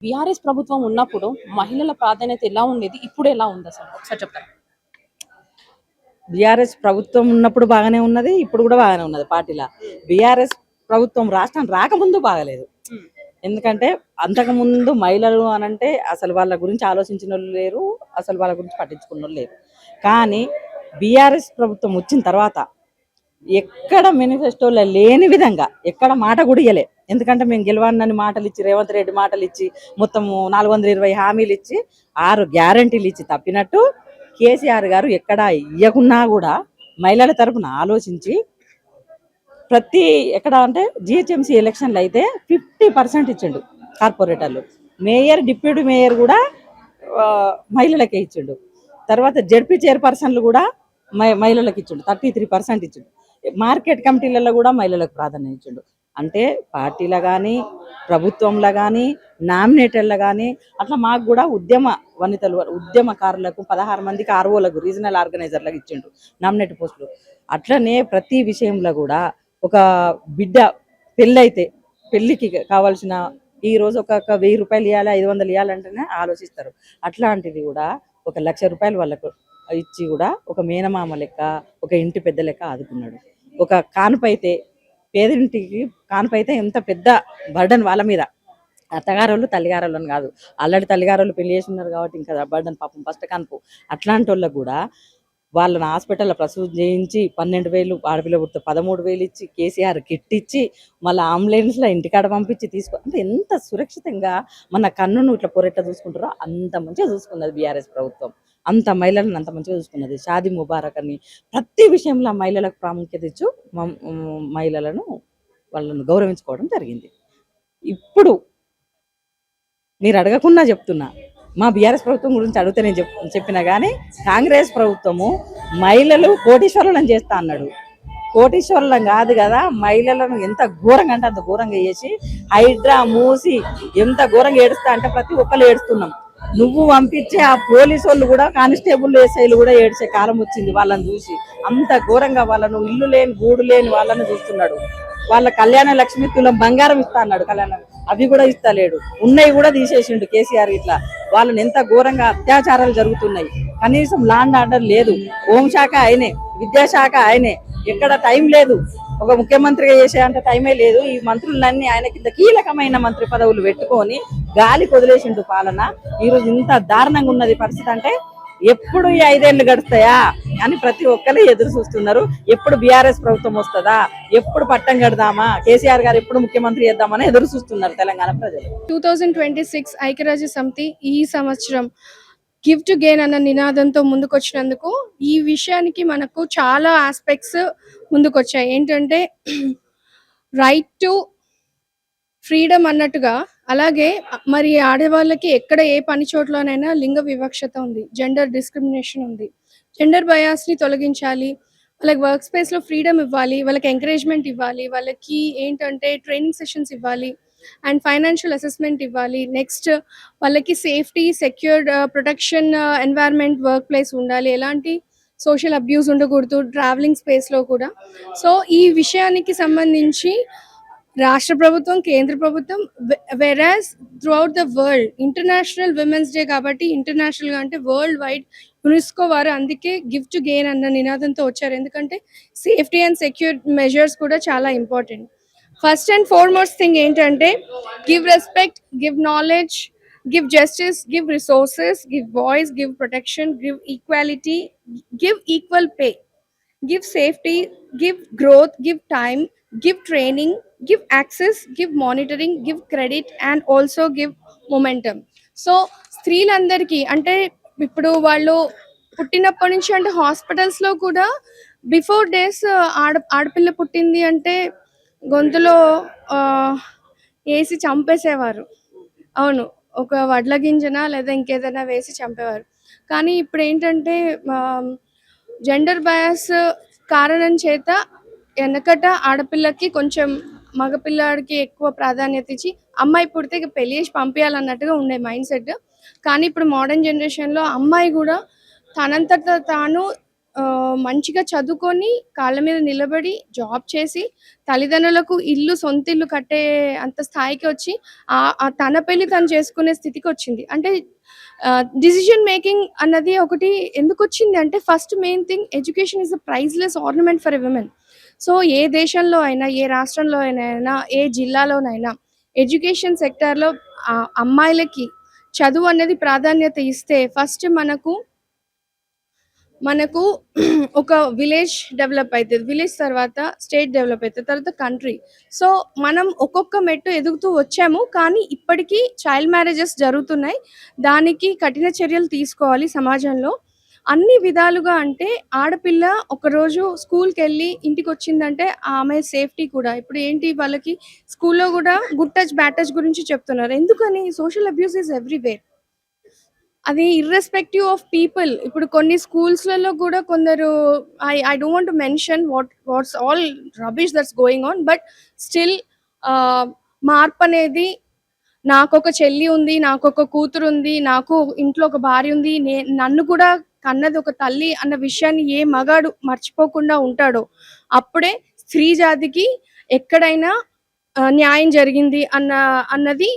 BRS ప్రభుత్వం ఉన్నప్పుడు మహిళల ప్రాధాన్యత ఎలా ఉండేది? ఇప్పుడు ఎలా ఉంది అసలు? ఒకసారి చెప్తారా? బీఆర్ఎస్ ప్రభుత్వం ఉన్నప్పుడు బాగానే ఉన్నది, ఇప్పుడు కూడా బాగానే ఉన్నది. పార్టీలా బీఆర్ఎస్ ప్రభుత్వం రాష్ట్రం రాకముందు బాగలేదు. ఎందుకంటే అంతకుముందు మహిళలు అనంటే అసలు వాళ్ళ గురించి ఆలోచించిన వాళ్ళు లేరు, అసలు వాళ్ళ గురించి పట్టించుకున్న వాళ్ళు లేరు. కానీ బీఆర్ఎస్ ప్రభుత్వం వచ్చిన తర్వాత ఎక్కడ మేనిఫెస్టోలో లేని విధంగా ఎక్కడ మాట కూడా ఇయ్యలే. ఎందుకంటే మేము గెలవనని మాటలు ఇచ్చి, రేవంత్ రెడ్డి మాటలు ఇచ్చి, మొత్తము 420 హామీలు ఇచ్చి, 6 గ్యారంటీలు ఇచ్చి తప్పినట్టు కేసీఆర్ గారు ఎక్కడ ఇయ్యకున్నా కూడా మహిళల తరపున ఆలోచించి ప్రతి ఎక్కడ అంటే జిహెచ్ఎంసీ ఎలక్షన్లు అయితే 50% ఇచ్చిండు కార్పొరేటర్లు. మేయర్, డిప్యూటీ మేయర్ కూడా మహిళలకే ఇచ్చిండు. తర్వాత జడ్పీ చైర్పర్సన్లు కూడా మహిళలకు ఇచ్చిండు, 33% ఇచ్చిండు. మార్కెట్ కమిటీలలో కూడా మహిళలకు ప్రాధాన్యం ఇచ్చిండు. అంటే పార్టీలో కానీ, ప్రభుత్వంలో కానీ, నామినేటర్లో కానీ అట్లా మాకు కూడా వనితలు ఉద్యమకారులకు 16 మందికి ఆర్ఓలకు, రీజనల్ ఆర్గనైజర్లకు ఇచ్చిండు నామినేట్ పోస్టులు. అట్లనే ప్రతి విషయంలో కూడా ఒక బిడ్డ పెళ్ళైతే పెళ్ళికి కావాల్సిన ఈ రోజు ఒక 1000 రూపాయలు ఇవ్వాలి, 500 ఇవ్వాలంటేనే ఆలోచిస్తారు. అట్లాంటిది కూడా 1,00,000 రూపాయలు వాళ్ళకు ఇచ్చి కూడా ఒక మేనమామ లెక్క, ఒక ఇంటి పెద్ద లెక్క ఆదుకున్నాడు. ఒక కానుపైతే పేదింటికి కానుపైతే ఎంత పెద్ద బర్డన్ వాళ్ళ మీద. అత్తగారోళ్ళు తల్లిగారోళ్ళని కాదు, ఆల్రెడీ తల్లిగారోళ్ళు పెళ్లి చేస్తున్నారు కాబట్టి ఇంకా బర్డన్ పాపం ఫస్ట్ కానుపు. అట్లాంటి వాళ్ళకు కూడా వాళ్ళని హాస్పిటల్లో ప్రసూతి చేయించి 12,000, ఆడపిల్ల పుడితే 13,000 ఇచ్చి, కేసీఆర్ కిట్ ఇచ్చి, మళ్ళీ అంబులెన్స్లో ఇంటికాడ పంపించి అంటే ఎంత సురక్షితంగా మన కన్నును ఇట్లా పొరెట్లా చూసుకుంటారో అంత మంచిగా చూసుకున్నది బీఆర్ఎస్ ప్రభుత్వం. అంత మహిళలను అంత మంచిగా చూసుకున్నది. షాదీ ముబారక్ అని ప్రతి విషయంలో మహిళలకు ప్రాముఖ్యత ఇచ్చు మహిళలను వాళ్ళను గౌరవించుకోవడం జరిగింది. ఇప్పుడు మీరు అడగకుండా చెప్తున్నా, మా బీఆర్ఎస్ ప్రభుత్వం గురించి అడిగితే నేను చెప్పినా కానీ కాంగ్రెస్ ప్రభుత్వము మహిళలు కోటీశ్వరులను చేస్తా అన్నాడు. కోటీశ్వరులం కాదు కదా, మహిళలను ఎంత ఘోరంగా అంటే అంత ఘోరంగా చేసి హైడ్రా మూసి ఎంత ఘోరంగా ఏడుస్తా అంటే ప్రతి ఒక్కరు ఏడుస్తున్నాం. నువ్వు పంపించే ఆ పోలీసు వాళ్ళు కూడా, కానిస్టేబుల్ ఎస్ఐలు కూడా ఏడ్చే కాలం వచ్చింది వాళ్ళని చూసి. అంత ఘోరంగా వాళ్ళను ఇల్లు లేని గూడు లేని వాళ్ళని చూస్తున్నాడు. వాళ్ళ కళ్యాణ లక్ష్మి తులం బంగారం ఇస్తా అన్నాడు, కళ్యాణం అవి కూడా ఇస్తలేడు. ఉన్నవి కూడా తీసేసిండు కేసీఆర్. ఇట్లా వాళ్ళని ఎంత ఘోరంగా అత్యాచారాలు జరుగుతున్నాయి. కనీసం లాండ్ ఆర్డర్ లేదు. హోంశాఖ ఆయనే, విద్యాశాఖ ఆయనే, ఎక్కడ టైం లేదు. ఒక ముఖ్యమంత్రిగా చేసే అంత టైమే లేదు. ఈ మంత్రులన్నీ ఆయన కింద కీలకమైన మంత్రి పదవులు పెట్టుకొని గాలి వదిలేసిండు పాలన. ఈరోజు ఇంత దారుణంగా ఉన్నది పరిస్థితి. అంటే ఎప్పుడు ఈ 5 ఏళ్ళు గడుస్తాయా అని ప్రతి ఒక్కరు ఎదురు చూస్తున్నారు. ఎప్పుడు బీఆర్ఎస్ ప్రభుత్వం వస్తుందా, ఎప్పుడు పట్టం కడదామా, కేసీఆర్ గారు ఎప్పుడు ముఖ్యమంత్రి చేద్దామని ఎదురు చూస్తున్నారు తెలంగాణ ప్రజలు. 2026 ఐక్యరాజ్య సమితి ఈ సంవత్సరం గివ్ టు గెయిన్ అన్న నినాదంతో ముందుకొచ్చినందుకు ఈ విషయానికి మనకు చాలా ఆస్పెక్ట్స్ ముందుకొచ్చాయి. ఏంటంటే రైట్ టు ఫ్రీడమ్ అన్నట్టుగా, అలాగే మరి ఆడవాళ్ళకి ఎక్కడ ఏ పని చోట్లోనైనా లింగ వివక్షత ఉంది, జెండర్ డిస్క్రిమినేషన్ ఉంది. జెండర్ బయాస్ని తొలగించాలి, వాళ్ళకి వర్క్ స్పేస్లో ఫ్రీడమ్ ఇవ్వాలి, వాళ్ళకి ఎంకరేజ్మెంట్ ఇవ్వాలి, వాళ్ళకి ఏంటంటే ట్రైనింగ్ సెషన్స్ ఇవ్వాలి అండ్ ఫైనాన్షియల్ అసెస్మెంట్ ఇవ్వాలి. నెక్స్ట్ వాళ్ళకి safety, secured protection environment work place ఉండాలి, ఎలాంటి సోషల్ అబ్యూస్ ఉండకూడదు ట్రావెలింగ్ స్పేస్లో కూడా. సో ఈ విషయానికి సంబంధించి రాష్ట్ర ప్రభుత్వం, కేంద్ర ప్రభుత్వం, వెరాజ్ throughout the world international women's day కాబట్టి ఇంటర్నేషనల్గా అంటే వరల్డ్ వైడ్ యునెస్కో వారు అందుకే గివ్ టు గెయిన్ అన్న నినాదంతో వచ్చారు. ఎందుకంటే సేఫ్టీ అండ్ సెక్యూర్ మెజర్స్ కూడా చాలా important. First and foremost thing ఏంటంటే give respect, give knowledge, give justice, give resources, give voice, give protection, give equality, give equal pay, give safety, give growth, give time, give training, give access, give monitoring, give credit and also give momentum. So స్త్రీలందరికీ అంటే ఇప్పుడు వాళ్ళు పుట్టినప్పటి నుంచి అంటే హాస్పిటల్స్లో కూడా before days ఆడపిల్ల పుట్టింది అంటే గొంతులో వేసి చంపేసేవారు. అవును, ఒక వడ్ల గింజన లేదా ఇంకేదైనా వేసి చంపేవారు. కానీ ఇప్పుడు ఏంటంటే జెండర్ బయాస్ కారణం చేత వెనకట ఆడపిల్లకి కొంచెం మగపిల్లాడికి ఎక్కువ ప్రాధాన్యత ఇచ్చి అమ్మాయి పుడితే పెళ్లి చేసి పంపించాలన్నట్టుగా ఉండే మైండ్ సెట్. కానీ ఇప్పుడు మోడర్న్ జనరేషన్లో అమ్మాయి కూడా తనంతట తాను మంచిగా చదువుకొని కాళ్ళ మీద నిలబడి జాబ్ చేసి తల్లిదండ్రులకు సొంత ఇల్లు కట్టే అంత స్థాయికి వచ్చి తన పెళ్లి తను చేసుకునే స్థితికి వచ్చింది. అంటే డిసిషన్ మేకింగ్ అన్నది ఒకటి ఎందుకు వచ్చింది అంటే, first main thing education is a priceless ornament for a women. So ఏ దేశంలో అయినా, ఏ రాష్ట్రంలో అయినా, ఏ జిల్లాలోనైనా ఎడ్యుకేషన్ సెక్టార్లో అమ్మాయిలకి చదువు అనేది ప్రాధాన్యత ఇస్తే ఫస్ట్ మనకు ఒక విలేజ్ డెవలప్ అవుతుంది, విలేజ్ తర్వాత స్టేట్ డెవలప్ అవుతుంది, తర్వాత కంట్రీ. సో మనం ఒక్కొక్క మెట్టు ఎదుగుతూ వచ్చాము, కానీ ఇప్పటికీ చైల్డ్ మ్యారేజెస్ జరుగుతున్నాయి. దానికి కఠిన చర్యలు తీసుకోవాలి సమాజంలో అన్ని విధాలుగా. అంటే ఆడపిల్ల ఒకరోజు స్కూల్కి వెళ్ళి ఇంటికి వచ్చిందంటే ఆమె సేఫ్టీ కూడా. ఇప్పుడు ఏంటి, వాళ్ళకి స్కూల్లో కూడా గుడ్ టచ్ బ్యాడ్ టచ్ గురించి చెప్తున్నారు. ఎందుకని? Social abuse is everywhere. అది ఇర్రెస్పెక్టివ్ ఆఫ్ పీపుల్. ఇప్పుడు కొన్ని స్కూల్స్‌లలో కూడా కొందరు, I don't want to mention what's all rubbish that's going on. But still మార్పనేది, నాకొక చెల్లి ఉంది, నాకొక కూతురుంది, నాకు ఇంట్లో ఒక భార్య ఉంది, నన్ను కూడా కన్నది ఒక తల్లి అన్న విషయాన్ని ఏ మగాడు మర్చిపోకుండా ఉంటాడో, అప్పుడే స్త్రీ జాతికి ఎక్కడైనా న్యాయం జరిగింది అన్నది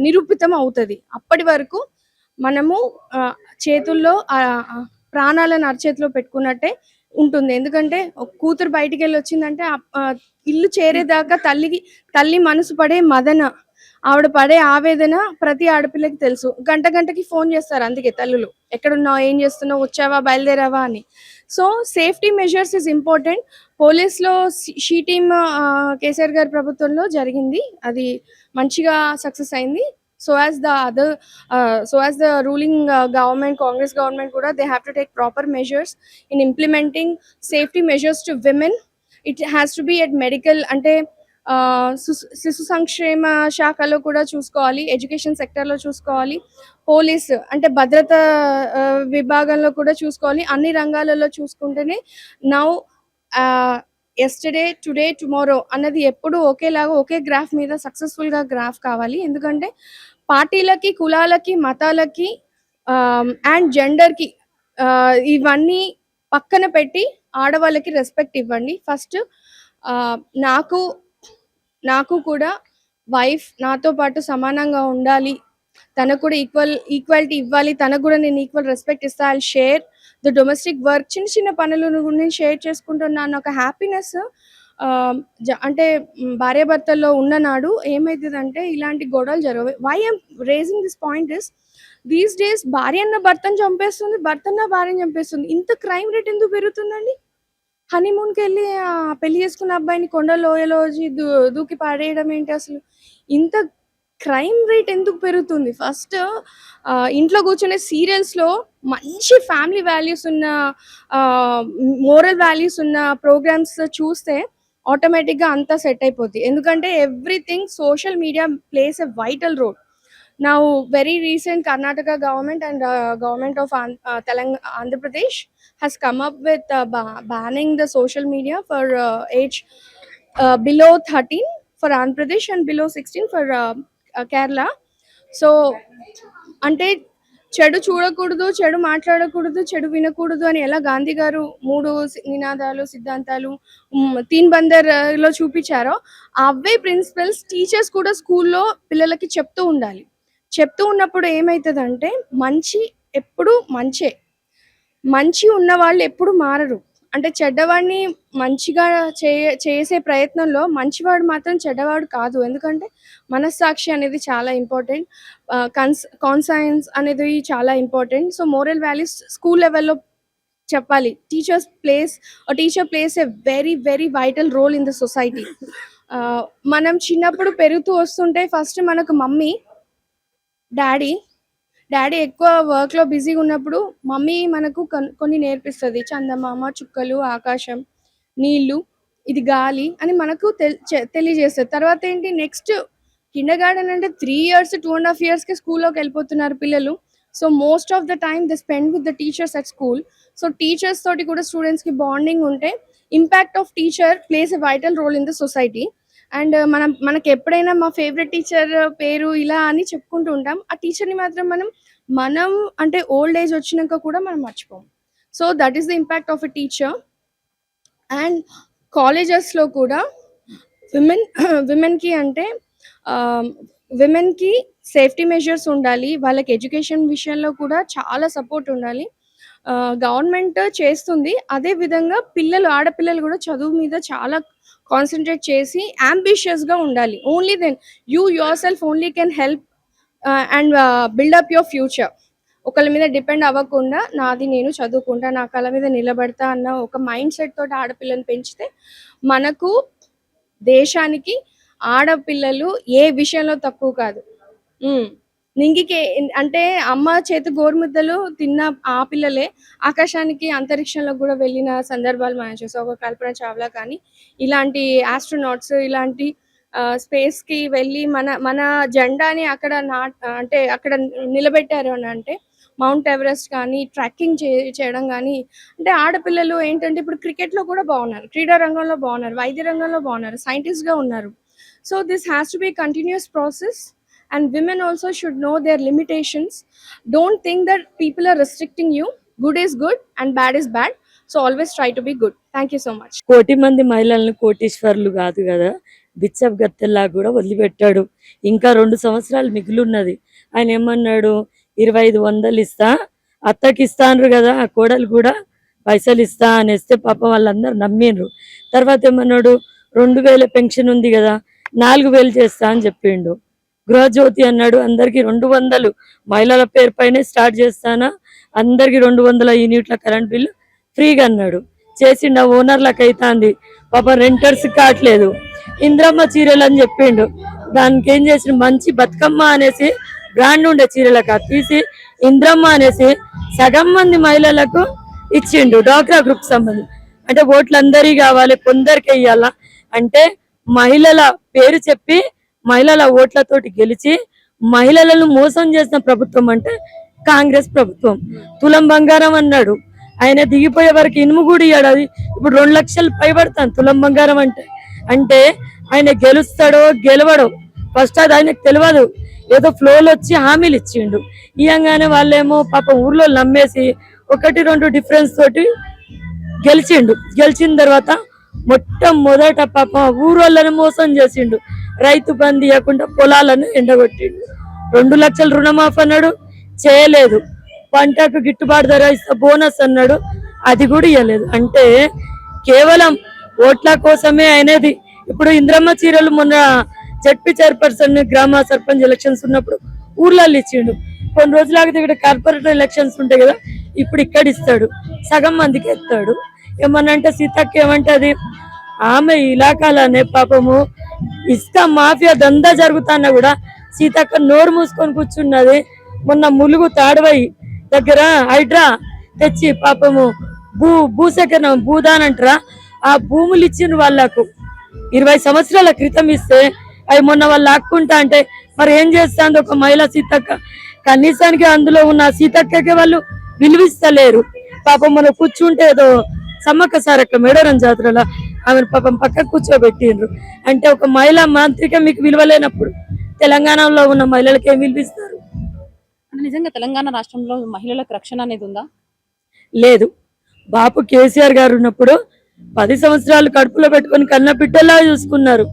నిరూపితం అవుతది. అప్పటి వరకు మనము చేతుల్లో ప్రాణాలను అరచేతిలో పెట్టుకున్నట్టే ఉంటుంది. ఎందుకంటే ఒక కూతురు బయటికెళ్ళి వచ్చిందంటే ఇల్లు చేరేదాకా తల్లి మనసు పడే మదన, ఆవిడ పడే ఆవేదన ప్రతి ఆడపిల్లకి తెలుసు. గంట గంటకి ఫోన్ చేస్తారు అందుకే తల్లులు, ఎక్కడున్నావు, ఏం చేస్తున్నావు, వచ్చావా, బయలుదేరావా అని. So safety measures is important. పోలీస్లో షీ టీమ్ కేసీఆర్ గారి ప్రభుత్వంలో జరిగింది, అది మంచిగా సక్సెస్ అయింది. So as the ruling government, Congress government kuda, they have to take proper measures in implementing safety measures to women. It has to be at medical, ante శిశు సంక్షేమ శాఖలో కూడా చూసుకోవాలి, ఎడ్యుకేషన్ సెక్టర్లో చూసుకోవాలి, పోలీస్ అంటే భద్రత విభాగంలో కూడా చూసుకోవాలి. అన్ని రంగాలలో చూసుకుంటేనే నౌ ఎస్టర్డే, టుడే, టుమారో అన్నది ఎప్పుడు ఒకేలాగా ఒకే గ్రాఫ్ మీద సక్సెస్ఫుల్గా గ్రాఫ్ కావాలి. ఎందుకంటే పార్టీలకి, కులాలకి, మతాలకి అండ్ జెండర్కి ఇవన్నీ పక్కన పెట్టి ఆడవాళ్ళకి రెస్పెక్ట్ ఇవ్వండి. ఫస్ట్ నాకు కూడా వైఫ్ నాతో పాటు సమానంగా ఉండాలి, తనకు కూడా ఈక్వాలిటీ ఇవ్వాలి, తనకు కూడా నేను ఈక్వల్ రెస్పెక్ట్ ఇస్తా. I share the domestic work, చిన్న చిన్న పనులు నేను షేర్ చేసుకుంటున్నాను ఒక హ్యాపీనెస్. అంటే భార్యాభర్తల్లో ఉన్ననాడు ఏమవుతుందంటే ఇలాంటి గొడవలు జరగవు. Why I'm raising this point is, these days భార్య అన్న భర్తను చంపేస్తుంది, భర్త అన్న భార్యను చంపేస్తుంది. ఇంత క్రైమ్ రేట్ ఎందుకు పెరుగుతుందండి? హనీమూన్కి వెళ్ళి పెళ్లి చేసుకున్న అబ్బాయిని కొండ లోయలో దూకి పాడేయడం ఏంటి అసలు? ఇంత క్రైమ్ రేట్ ఎందుకు పెరుగుతుంది? ఫస్ట్ ఇంట్లో కూర్చునే సీరియల్స్లో మంచి ఫ్యామిలీ వాల్యూస్ ఉన్న, మోరల్ వాల్యూస్ ఉన్న ప్రోగ్రామ్స్ చూస్తే ఆటోమేటిక్గా అంతా సెట్ అయిపోద్ది. ఎందుకంటే everything social media plays a vital role. Now very recent Karnataka government and government of Andhra Pradesh has come up with banning the social media for age below 13 for Andhra Pradesh and below 16 for Kerala. So అంటే చెడు చూడకూడదు, చెడు మాట్లాడకూడదు, చెడు వినకూడదు అని ఎలా గాంధీ గారు 3 నినాదాలు, సిద్ధాంతాలు తీన్ బందర్లో చూపించారో, అవే ప్రిన్సిపల్స్ టీచర్స్ కూడా స్కూల్లో పిల్లలకి చెప్తూ ఉండాలి. చెప్తూ ఉన్నప్పుడు ఏమవుతుందంటే, మంచి ఎప్పుడు మంచి ఉన్న వాళ్ళు ఎప్పుడు మారరు. అంటే చెడ్డవాడిని మంచిగా చేసే ప్రయత్నంలో మంచివాడు మాత్రం చెడ్డవాడు కాదు. ఎందుకంటే మనస్సాక్షి అనేది చాలా ఇంపార్టెంట్, కాన్సైన్స్ అనేది చాలా important. So moral values school లెవెల్లో చెప్పాలి. Teacher plays a very very vital role in the society. మనం చిన్నప్పుడు పెరుగుతూ వస్తుంటే ఫస్ట్ మనకు మమ్మీ, డాడీ ఎక్కువ వర్క్లో బిజీగా ఉన్నప్పుడు మమ్మీ మనకు కొన్ని నేర్పిస్తుంది. చందమామ, చుక్కలు, ఆకాశం, నీళ్ళు, ఇది గాలి అని మనకు తెలియజేస్తుంది. తర్వాత ఏంటి, నెక్స్ట్ కిండర్గార్టెన్ అంటే 3 years 2.5 yearsకి స్కూల్లోకి వెళ్ళిపోతున్నారు పిల్లలు. So most of the time they spend with the teachers at school. So teachers తోటి కూడా స్టూడెంట్స్కి బాండింగ్ ఉంటే impact of teacher plays a vital role in the society. And మనకి ఎప్పుడైనా మా ఫేవరెట్ టీచర్ పేరు ఇలా అని చెప్పుకుంటూ ఉంటాం, ఆ టీచర్ని మాత్రం మనం అంటే ఓల్డ్ ఏజ్ వచ్చినాక కూడా మనం మర్చిపోం. So that is the impact of a teacher. And కాలేజెస్లో కూడా విమెన్కి అంటే విమెన్కి సేఫ్టీ మెజర్స్ ఉండాలి, వాళ్ళకి ఎడ్యుకేషన్ విషయంలో కూడా చాలా సపోర్ట్ ఉండాలి. గవర్నమెంట్ చేస్తుంది, అదే విధంగా ఆడపిల్లలు కూడా చదువు మీద చాలా కాన్సన్ట్రేట్ చేసి అంబిషియస్గా ఉండాలి. Only then you yourself only can help and build up your future. ఒకళ్ళ మీద డిపెండ్ అవ్వకుండా నాది నేను చదువుకుంటా, నా కళ్ళ మీద నిలబడతా అన్న ఒక మైండ్ సెట్ తోటి ఆడపిల్లని పెంచితే మనకు దేశానికి ఆడపిల్లలు ఏ విషయంలో తక్కువ కాదు. నింగికి అంటే అమ్మ చేతి గోరుముద్దలు తిన్న ఆ పిల్లలే ఆకాశానికి అంతరిక్షంలో కూడా వెళ్ళిన సందర్భాలు మనం చూసాం. ఒక కల్పన చావ్లా కానీ ఇలాంటి ఆస్ట్రోనాట్స్ ఇలాంటి స్పేస్కి వెళ్ళి మన జెండాని అక్కడ అంటే అక్కడ నిలబెట్టారు అని అంటే మౌంట్ ఎవరెస్ట్ కానీ ట్రెక్కింగ్ చేయడం కానీ అంటే ఆడపిల్లలు ఏంటంటే ఇప్పుడు క్రికెట్లో కూడా బాగున్నారు, క్రీడా రంగంలో బాగున్నారు, వైద్య రంగంలో బాగున్నారు, సైంటిస్ట్గా ఉన్నారు. So this has to be continuous process and women also should know their limitations. Don't think that people are restricting you. Good is good and bad is bad, so always try to be good. Thank you so much. కోటి మంది మహిళలను కోటీశ్వర్లు కాదు కదా, బిచ్చప్ గత్తెల్లా కూడా వదిలిపెట్టాడు. ఇంకా 2 సంవత్సరాలు మిగిలిన్నది. ఆయన ఏమన్నాడు, 2500 ఇస్తా, అత్తకి ఇస్తాను కదా, ఆ కోడలు కూడా పైసలు ఇస్తా అనేస్తే పాపం వాళ్ళందరూ నమ్మిండ్రు. తర్వాత ఏమన్నాడు, 2000 పెన్షన్ ఉంది కదా, 4000 చేస్తా అని చెప్పిండు. గృహజ్యోతి అన్నాడు, అందరికి 200 మహిళల పేరు పైనే స్టార్ట్ చేస్తానా, అందరికి 200 యూనిట్ల కరెంట్ బిల్లు ఫ్రీగా అన్నాడు. చేసిండ ఓనర్లకు అవుతుంది, పాపం రెంటర్స్ కావట్లేదు. ఇంద్రమ్మ చీరలు అని చెప్పిండు, దానికి ఏం చేసిన మంచి బతుకమ్మ అనేసి బ్రాండ్ ఉండే చీరలకు తీసి ఇంద్రమ్మ అనేసి సగం మంది మహిళలకు ఇచ్చిండు. డ్వాక్రా గ్రూప్ సంబంధించి అంటే ఓట్లు అందరికీ కావాలి, కొందరికి ఇవ్వాలా అంటే మహిళల పేరు చెప్పి మహిళల ఓట్లతోటి గెలిచి మహిళలను మోసం చేసిన ప్రభుత్వం అంటే కాంగ్రెస్ ప్రభుత్వం. తులం బంగారం అన్నాడు, ఆయన దిగిపోయే వరకు ఇనుము కూడా ఇయ్యాడు. అది ఇప్పుడు 2 లక్షలు పైబడతాను తులం బంగారం అంటే. అంటే ఆయన గెలుస్తాడో గెలవడో ఫస్ట్ అది ఆయనకు తెలియదు, ఏదో ఫ్లోలో వచ్చి హామీలు ఇచ్చిండు. ఇయంగానే వాళ్ళేమో పాప ఊర్లో నమ్మేసి 1-2 డిఫరెన్స్ తోటి గెలిచిండు. గెలిచిన తర్వాత మొట్టమొదట పాప ఊరోళ్ళని మోసం చేసిండు. రైతు బంధు ఇవ్వకుండా పొలాలను ఎండగొట్టిండు. 2 లక్షలు రుణమాఫీ అన్నాడు, చేయలేదు. పంటకు గిట్టుబాటు ధర ఇస్తా బోనస్ అన్నాడు, అది కూడా ఇవ్వలేదు. అంటే కేవలం ఓట్ల కోసమే అనేది. ఇప్పుడు ఇంద్రమ్మ చీరలు మొన్న జడ్పీ చైర్పర్సన్ గ్రామ సర్పంచ్ ఎలక్షన్స్ ఉన్నప్పుడు ఊర్లలో ఇచ్చిండు. కొన్ని రోజులాగితే ఇక్కడ కార్పొరేట్ ఎలక్షన్స్ ఉంటాయి కదా, ఇప్పుడు ఇక్కడ ఇస్తాడు, సగం మందికి ఇస్తాడు. ఏమన్నంటే సీతక్క ఏమంటది, ఆమె ఇలాకాలనే పాపము ఇసుక మాఫియా దందా జరుగుతున్నా కూడా సీతక్క నోరు మూసుకొని కూర్చున్నది. మొన్న ములుగు తాడువై దగ్గర హైడ్రా తెచ్చి పాపము భూసేకరణ భూదాన్ అంటారా, ఆ భూములు ఇచ్చిన వాళ్ళకు 20 సంవత్సరాల క్రితం ఇస్తే అవి మొన్న వాళ్ళు లాక్కుంటా అంటే మరి ఏం చేస్తాంది ఒక మహిళ సీతక్క? కనీసానికి అందులో ఉన్న సీతక్కకి వాళ్ళు విలువిస్తలేరు. పాపం మనం కూర్చుంటే ఏదో సమ్మక్క సారక్క మేడారం జాతరలో ఆమెను పాపం పక్కకు కూర్చోబెట్టిండ్రు. అంటే ఒక మహిళా మంత్రిగా మీకు విలువలేనప్పుడు తెలంగాణలో ఉన్న మహిళలకు ఏం విలువిస్తారు? నిజంగా తెలంగాణ రాష్ట్రంలో మహిళలకు రక్షణ అనేది ఉందా? లేదు. బాపు కేసీఆర్ గారు ఉన్నప్పుడు 10 సంవత్సరాలు కడుపులో పెట్టుకొని కన్న బిడ్డలా చూసుకున్నారు.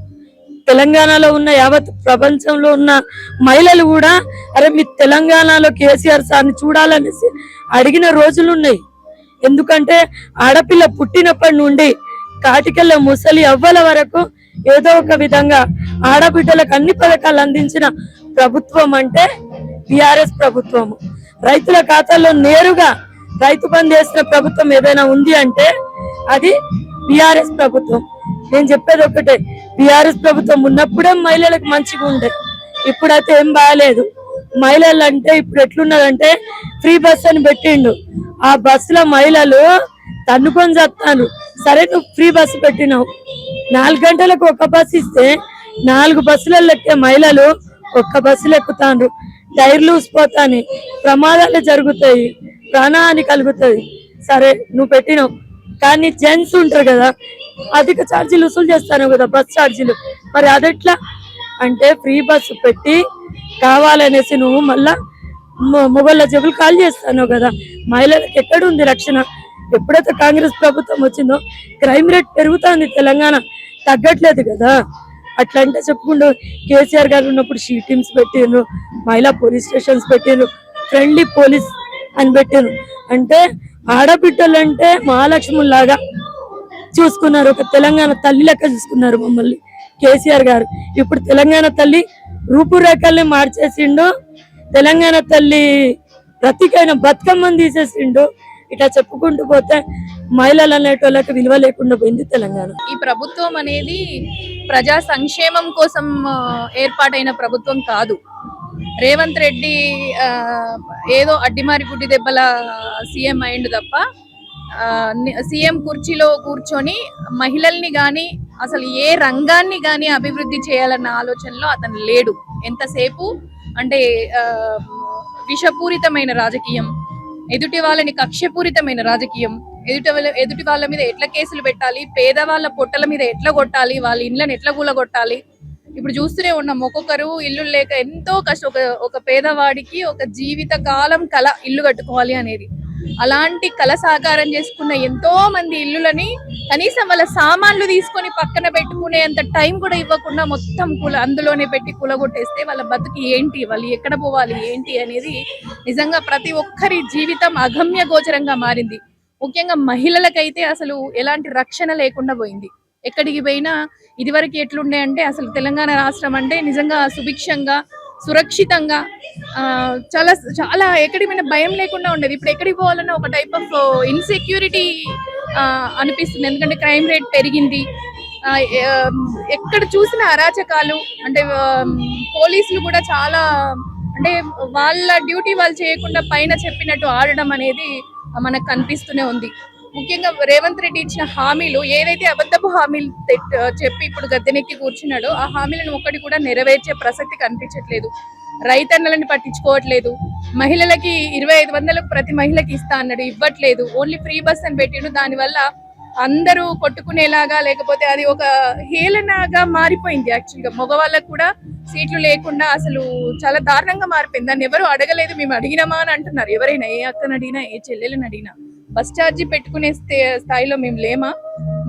తెలంగాణలో ఉన్న యావత్ ప్రపంచంలో ఉన్న మహిళలు కూడా అరే మీ తెలంగాణలో కేసీఆర్ సార్ని చూడాలనేసి అడిగిన రోజులు ఉన్నాయి. ఎందుకంటే ఆడపిల్ల పుట్టినప్పటి నుండి కాటికెళ్ళ ముసలి అవ్వల వరకు ఏదో ఒక విధంగా ఆడబిడ్డలకు అన్ని పథకాలు అందించిన ప్రభుత్వం అంటే టిఆర్ఎస్ ప్రభుత్వము. రైతుల ఖాతాల్లో నేరుగా రైతు బంధు వేసిన ప్రభుత్వం ఏదైనా ఉంది అంటే అది టిఆర్ఎస్ ప్రభుత్వం. నేను చెప్పేది ఒకటే, టిఆర్ఎస్ ప్రభుత్వం ఉన్నప్పుడే మహిళలకు మంచిగా ఉండే, ఇప్పుడైతే ఏం బాగాలేదు. మహిళలు అంటే ఇప్పుడు ఎట్లున్నదంటే ఫ్రీ బస్ అని పెట్టిండు, ఆ బస్సులో మహిళలు తన్నుకొని చేస్తాను. సరే నువ్వు ఫ్రీ బస్సు పెట్టినావు, 4 గంటలకు ఒక బస్సు ఇస్తే 4 బస్సులలో ఎక్కే మహిళలు ఒక్క బస్సులు ఎక్కుతాను, టైర్లు ఊసిపోతాని, ప్రమాదాలు జరుగుతాయి, ప్రాణహాని కలుగుతుంది. సరే నువ్వు పెట్టినావు, కానీ జెంట్స్ ఉంటారు కదా, అధిక ఛార్జీలు వసూలు చేస్తాను కదా బస్ ఛార్జీలు. మరి అదెట్లా అంటే ఫ్రీ బస్సు పెట్టి కావాలనేసి నువ్వు మళ్ళా మొగళ్ళ జబ్బులు కాల్ చేస్తాను కదా, మహిళలకు ఎక్కడుంది రక్షణ? ఎప్పుడైతే కాంగ్రెస్ ప్రభుత్వం వచ్చిందో క్రైమ్ రేట్ పెరుగుతుంది, తెలంగాణ తగ్గట్లేదు కదా. అట్లా అంటే చెప్పుకుంటూ కేసీఆర్ గారు ఉన్నప్పుడు షీ టీమ్స్ పెట్టిండ్రు, మహిళా పోలీస్ స్టేషన్స్ పెట్టిండ్రు, ఫ్రెండ్లీ పోలీస్ అని పెట్టిండ్రు. అంటే ఆడబిడ్డలు అంటే మహాలక్ష్ములాగా చూసుకున్నారు, ఒక తెలంగాణ తల్లి లెక్క చూసుకున్నారు మమ్మల్ని కేసీఆర్ గారు. ఇప్పుడు తెలంగాణ తల్లి రూపురేఖల్ని మార్చేసిండు, తెలంగాణ తల్లి ప్రతికైన బతుకమ్మని తీసేసిండు. ఇట్లా చెప్పుకుంటూ పోతే మహిళలు అనేటోళ్ళకి విలువ లేకుండా పోయింది తెలంగాణ. ఈ ప్రభుత్వం అనేది ప్రజా సంక్షేమం కోసం ఏర్పాటైన ప్రభుత్వం కాదు. రేవంత్ రెడ్డి ఏదో అడ్డిమారి గుడ్డి దెబ్బల సీఎం అయిండు తప్ప సీఎం కుర్చీలో కూర్చొని మహిళల్ని కానీ అసలు ఏ రంగాన్ని కానీ అభివృద్ధి చేయాలన్న ఆలోచనలో అతను లేడు. ఎంతసేపు అంటే విషపూరితమైన రాజకీయం, ఎదుటి వాళ్ళని కక్షపూరితమైన రాజకీయం, ఎదుటి వాళ్ళ మీద ఎట్లా కేసులు పెట్టాలి, పేదవాళ్ళ పొట్టల మీద ఎట్లా కొట్టాలి, వాళ్ళ ఇళ్ళని ఎట్లా కూలగొట్టాలి. ఇప్పుడు చూస్తూనే ఉన్నాం, ఒక్కొక్కరు ఇల్లు లేక ఎంతో కష్టం. ఒక పేదవాడికి ఒక జీవిత కాలం కళ ఇల్లు కట్టుకోవాలి అనేది. అలాంటి కళ సాకారం చేసుకున్న ఎంతో మంది ఇల్లులని కనీసం వాళ్ళ సామాన్లు తీసుకొని పక్కన పెట్టుకునేంత టైం కూడా ఇవ్వకుండా మొత్తం అందులోనే పెట్టి కూలగొట్టేస్తే వాళ్ళ బతుకు ఏంటి, వాళ్ళు ఎక్కడ పోవాలి ఏంటి అనేది నిజంగా ప్రతి ఒక్కరి జీవితం అగమ్య గోచరంగా మారింది. ముఖ్యంగా మహిళలకైతే అసలు ఎలాంటి రక్షణ లేకుండా పోయింది. ఎక్కడికి పోయినా ఇదివరకు ఎట్లుండే అంటే అసలు తెలంగాణ రాష్ట్రం అంటే నిజంగా సుభిక్షంగా సురక్షితంగా చాలా చాలా ఎక్కడికి పోయినా భయం లేకుండా ఉండేది. ఇప్పుడు ఎక్కడికి పోవాలన్నా ఒక టైప్ ఆఫ్ ఇన్సెక్యూరిటీ అనిపిస్తుంది. ఎందుకంటే క్రైమ్ రేట్ పెరిగింది, ఎక్కడ చూసిన అరాచకాలు. అంటే పోలీసులు కూడా చాలా అంటే వాళ్ళ డ్యూటీ వాళ్ళు చేయకుండా పైన చెప్పినట్టు ఆడడం అనేది మనకు కనిపిస్తూనే ఉంది. ముఖ్యంగా రేవంత్ రెడ్డి ఇచ్చిన హామీలు ఏదైతే అబద్ధపు హామీలు చెప్పి ఇప్పుడు గద్దెనెక్కి కూర్చున్నాడో ఆ హామీలను ఒక్కటి కూడా నెరవేర్చే ప్రసక్తి కనిపించట్లేదు. రైతన్నలని పట్టించుకోవట్లేదు. మహిళలకి 2500 ప్రతి మహిళకి ఇస్తా అన్నాడు, ఇవ్వట్లేదు. ఓన్లీ ఫ్రీ బస్ అని పెట్టిండు. దానివల్ల అందరూ కొట్టుకునేలాగా లేకపోతే అది ఒక హేళనగా మారిపోయింది. యాక్చువల్గా మగవాళ్ళకు కూడా సీట్లు లేకుండా అసలు చాలా దారుణంగా మారిపోయింది. దాన్ని ఎవరు అడగలేదు, మేము అడిగినామా అని అంటున్నారు. ఎవరైనా ఏ అక్కని అడిగినా ఏ చెల్లెలను అడిగినా బస్ ఛార్జీ పెట్టుకునే స్థాయిలో మేము లేమా,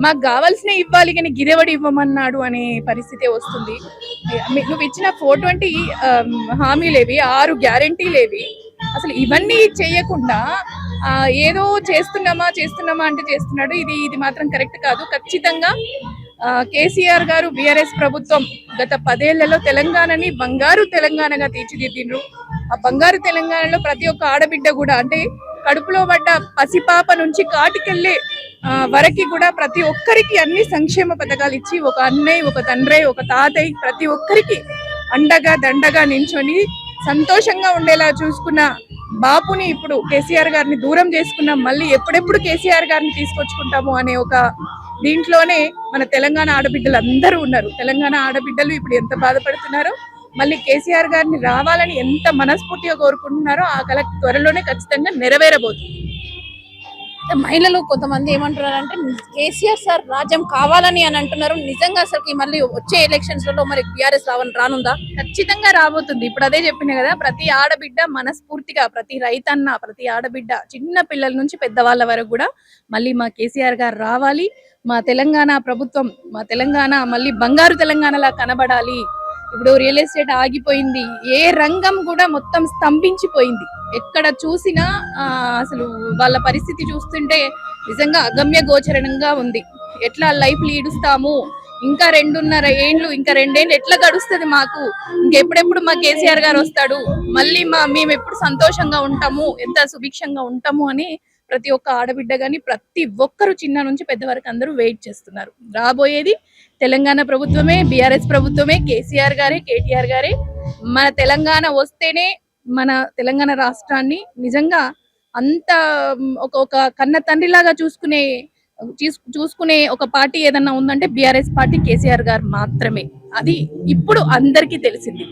మాకు కావాల్సిన ఇవ్వాలి కానీ గిరెవడి ఇవ్వమన్నాడు అనే పరిస్థితి వస్తుంది. నువ్వు ఇచ్చిన 420 హామీలేవి, 6 గ్యారంటీలేవి, అసలు ఇవన్నీ చేయకుండా ఏదో చేస్తున్నామా అంటే చేస్తున్నాడు. ఇది మాత్రం కరెక్ట్ కాదు. ఖచ్చితంగా కేసీఆర్ గారు బీఆర్ఎస్ ప్రభుత్వం గత 10 ఏళ్లలో తెలంగాణని బంగారు తెలంగాణగా తీర్చిదిద్దిండ్రు. ఆ బంగారు తెలంగాణలో ప్రతి ఒక్క ఆడబిడ్డ కూడా అంటే కడుపులో పడ్డ పసిపాప నుంచి కాటికెళ్లే వరకు కూడా ప్రతి ఒక్కరికి అన్ని సంక్షేమ పథకాలు ఇచ్చి ఒక అన్నయ్య, ఒక తండ్రి, ఒక తాతయ్య ప్రతి ఒక్కరికి అండగా దండగా నించొని సంతోషంగా ఉండేలా చూసుకున్న బాపుని ఇప్పుడు కేసీఆర్ గారిని దూరం చేసుకున్నాం. మళ్ళీ ఎప్పుడెప్పుడు కేసీఆర్ గారిని తీసుకొచ్చుకుంటాము అనే ఒక దీంట్లోనే మన తెలంగాణ ఆడబిడ్డలు అందరూ ఉన్నారు. తెలంగాణ ఆడబిడ్డలు ఇప్పుడు ఎంత బాధపడుతున్నారో, మళ్ళీ కేసీఆర్ గారిని రావాలని ఎంత మనస్ఫూర్తిగా కోరుకుంటున్నారో ఆ కళ త్వరలోనే ఖచ్చితంగా నెరవేరబోతుంది. మహిళలు కొంతమంది ఏమంటున్నారంటే కేసీఆర్ సార్ రాజ్యం కావాలని అని అంటున్నారు. నిజంగా అసలు మళ్ళీ వచ్చే ఎలక్షన్స్ లో మరి బీఆర్ఎస్ రానుందా? ఖచ్చితంగా రాబోతుంది. ఇప్పుడు అదే చెప్పిన కదా, ప్రతి ఆడబిడ్డ మనస్ఫూర్తిగా, ప్రతి రైతన్న, ప్రతి ఆడబిడ్డ చిన్న పిల్లల నుంచి పెద్దవాళ్ళ వరకు కూడా మళ్ళీ మా కేసీఆర్ గారు రావాలి, మా తెలంగాణ ప్రభుత్వం, మా తెలంగాణ మళ్ళీ బంగారు తెలంగాణలా కనబడాలి. ఇప్పుడు రియల్ ఎస్టేట్ ఆగిపోయింది, ఏ రంగం కూడా మొత్తం స్తంభించిపోయింది. ఎక్కడ చూసినా అసలు వాళ్ళ పరిస్థితి చూస్తుంటే నిజంగా అగమ్య గోచరంగా ఉంది. ఎట్లా లైఫ్ లీడుస్తాము, ఇంకా 2.5 ఏండ్లు, ఇంకా 2 ఏండ్లు ఎట్లా గడుస్తుంది మాకు, ఇంకెప్పుడెప్పుడు మా కేసీఆర్ గారు వస్తాడు, మళ్ళీ మేము ఎప్పుడు సంతోషంగా ఉంటాము, ఎంత సుభిక్షంగా ఉంటాము అని ప్రతి ఒక్క ఆడబిడ్డ కానీ ప్రతి ఒక్కరు చిన్న నుంచి పెద్ద వరకు అందరూ వెయిట్ చేస్తున్నారు. రాబోయేది తెలంగాణ ప్రభుత్వమే, బీఆర్ఎస్ ప్రభుత్వమే, కేసీఆర్ గారే, కేటీఆర్ గారే. మన తెలంగాణ వస్తేనే మన తెలంగాణ రాష్ట్రాన్ని నిజంగా అంత ఒక కన్న తండ్రిలాగా చూసుకునే ఒక పార్టీ ఏదన్నా ఉందంటే బీఆర్ఎస్ పార్టీ, కేసీఆర్ గారు మాత్రమే. అది ఇప్పుడు అందరికీ తెలిసింది.